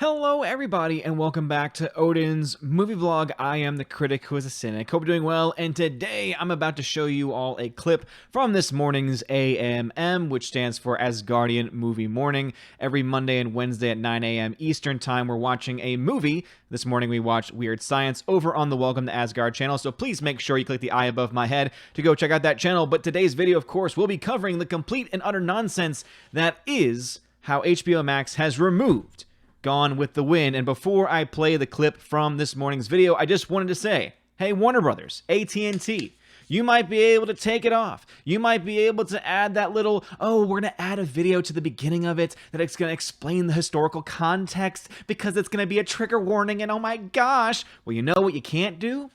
Hello everybody and welcome back to Odin's movie vlog. I am the critic who is a cynic. Hope you're doing well, and today I'm about to show you all a clip from this morning's AMM, which stands for Asgardian Movie Morning. Every Monday and Wednesday at 9 a.m. Eastern Time we're watching a movie. This morning we watched Weird Science over on the Welcome to Asgard channel, so please make sure you click the eye above my head to go check out that channel. But today's video, of course, will be covering the complete and utter nonsense that is how HBO Max has removed Gone with the Wind. And before I play the clip from this morning's video, I just wanted to say, hey, Warner Brothers, at&t, you might be able to take it off. You might be able to add that little, oh, we're going to add a video to the beginning of it that it's going to explain the historical context because it's going to be a trigger warning, and oh my gosh. Well, you know what you can't do?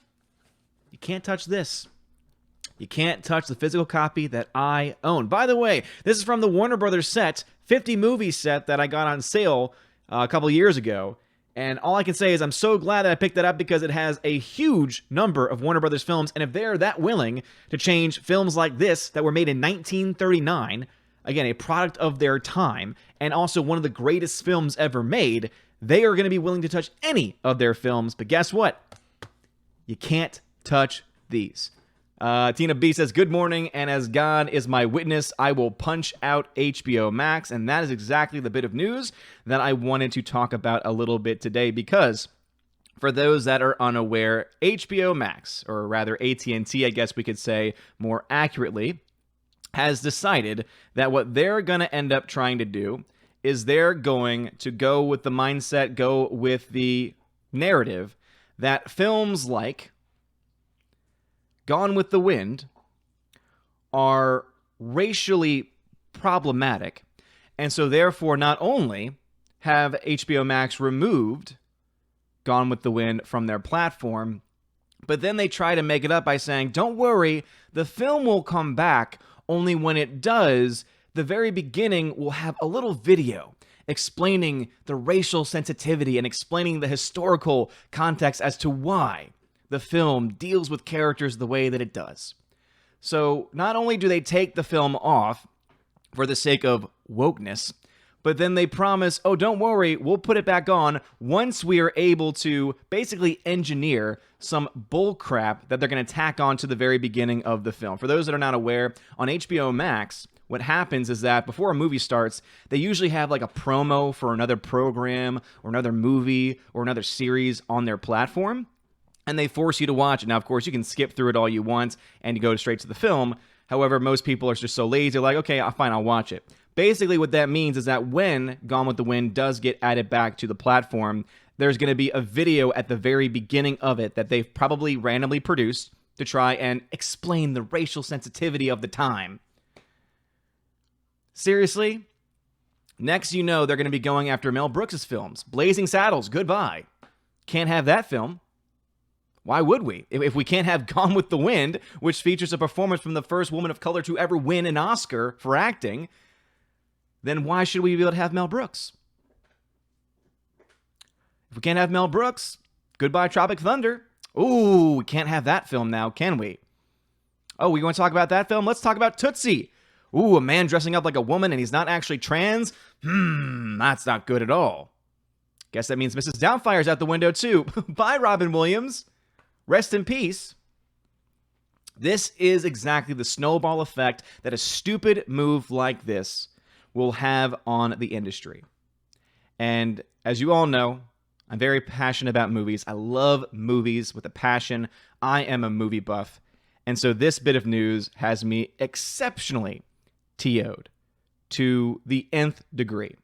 You can't touch this. You can't touch the physical copy that I own. By the way, this is from the Warner Brothers set, 50 movie set that I got on sale a couple years ago, and all I can say is I'm so glad that I picked that up because it has a huge number of Warner Brothers films, and if they're that willing to change films like this that were made in 1939, again, a product of their time, and also one of the greatest films ever made, they are going to be willing to touch any of their films. But guess what? You can't touch these. Tina B says, good morning, and as God is my witness, I will punch out HBO Max. And that is exactly the bit of news that I wanted to talk about a little bit today, because for those that are unaware, HBO Max, or rather at&t, I guess we could say more accurately, has decided that what they're going to end up trying to do is they're going to go with the mindset, go with the narrative that films like Gone with the Wind are racially problematic, and so therefore not only have HBO Max removed Gone with the Wind from their platform, but then they try to make it up by saying, don't worry, the film will come back, only when it does, the very beginning will have a little video explaining the racial sensitivity and explaining the historical context as to why the film deals with characters the way that it does. So not only do they take the film off for the sake of wokeness, but then they promise, oh, don't worry, we'll put it back on once we are able to basically engineer some bullcrap that they're going to tack on to the very beginning of the film. For those that are not aware, on HBO Max, what happens is that before a movie starts, they usually have like a promo for another program or another movie or another series on their platform, and they force you to watch it. Now, of course, you can skip through it all you want and you go straight to the film. However, most people are just so lazy, they're like, okay, fine, I'll watch it. Basically, what that means is that when Gone with the Wind does get added back to the platform, there's going to be a video at the very beginning of it that they've probably randomly produced to try and explain the racial sensitivity of the time. Seriously? Next, you know they're going to be going after Mel Brooks' films. Blazing Saddles, goodbye. Can't have that film. Why would we? If we can't have Gone with the Wind, which features a performance from the first woman of color to ever win an Oscar for acting, then why should we be able to have Mel Brooks? If we can't have Mel Brooks, goodbye Tropic Thunder. Ooh, we can't have that film now, can we? Oh, we want to talk about that film? Let's talk about Tootsie. Ooh, a man dressing up like a woman and he's not actually trans? That's not good at all. Guess that means Mrs. Doubtfire's out the window too. Bye, Robin Williams. Rest in peace. This is exactly the snowball effect that a stupid move like this will have on the industry. And as you all know, I'm very passionate about movies. I love movies with a passion. I am a movie buff. And so this bit of news has me exceptionally TO'd to the nth degree.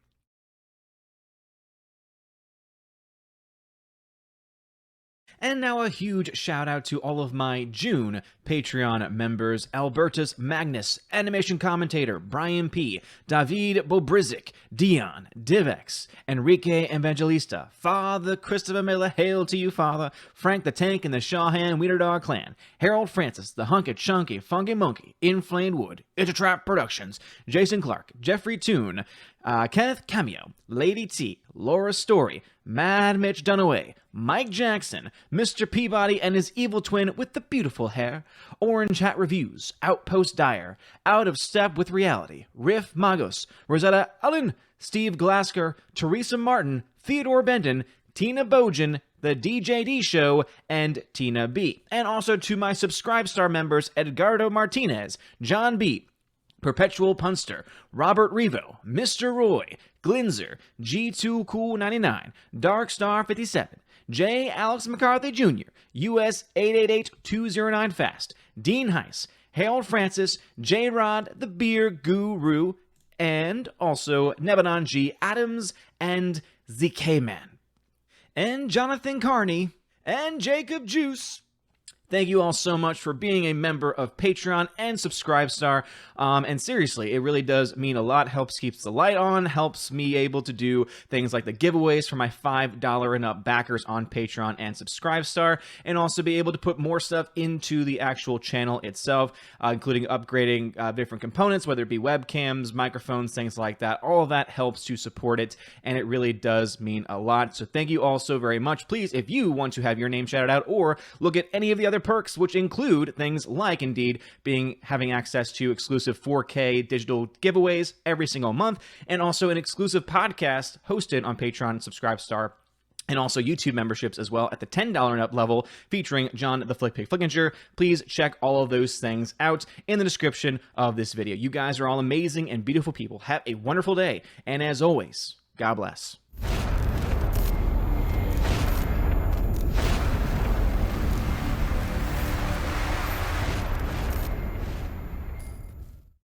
And now a huge shout out to all of my June Patreon members: Albertus Magnus, Animation Commentator, Brian P., David Bobrizik, Dion, Divex, Enrique Evangelista, Father Christopher Miller, hail to you, Father, Frank the Tank and the Shawhan Wiener Dog Clan, Harold Francis, the Hunky Chunky Funky Monkey, Inflamed Wood, Intertrap Productions, Jason Clark, Jeffrey Toon, Kenneth Cameo, Lady T, Laura Story, Mad Mitch Dunaway, Mike Jackson, Mr. Peabody and his evil twin with the beautiful hair, Orange Hat Reviews, Outpost Dyer, Out of Step with Reality, Riff Magos, Rosetta Allen, Steve Glasker, Teresa Martin, Theodore Benton, Tina Bojan, The DJD Show, and Tina B. And also to my Subscribe Star members Edgardo Martinez, John B., Perpetual Punster, Robert Revo, Mr. Roy, Glinzer, G2 Cool 99, Darkstar 57, J. Alex McCarthy Jr., US 888209 Fast, Dean Heiss, Harold Francis, J. Rod, the Beer Guru, and also Nebanon G. Adams and ZK Man, and Jonathan Carney, and Jacob Juice. Thank you all so much for being a member of Patreon and Subscribestar. And seriously, it really does mean a lot. Helps keeps the light on, helps me able to do things like the giveaways for my $5 and up backers on Patreon and Subscribestar, and also be able to put more stuff into the actual channel itself, including upgrading different components, whether it be webcams, microphones, things like that. All of that helps to support it, and it really does mean a lot. So thank you all so very much. Please, if you want to have your name shouted out or look at any of the other perks, which include things like indeed having access to exclusive 4K digital giveaways every single month, and also an exclusive podcast hosted on Patreon and Subscribestar, and also YouTube memberships as well at the $10 and up level, featuring John the Flickpig Flickinger. Please check all of those things out in the description of this video. You guys are all amazing and beautiful people. Have a wonderful day, and as always, God bless.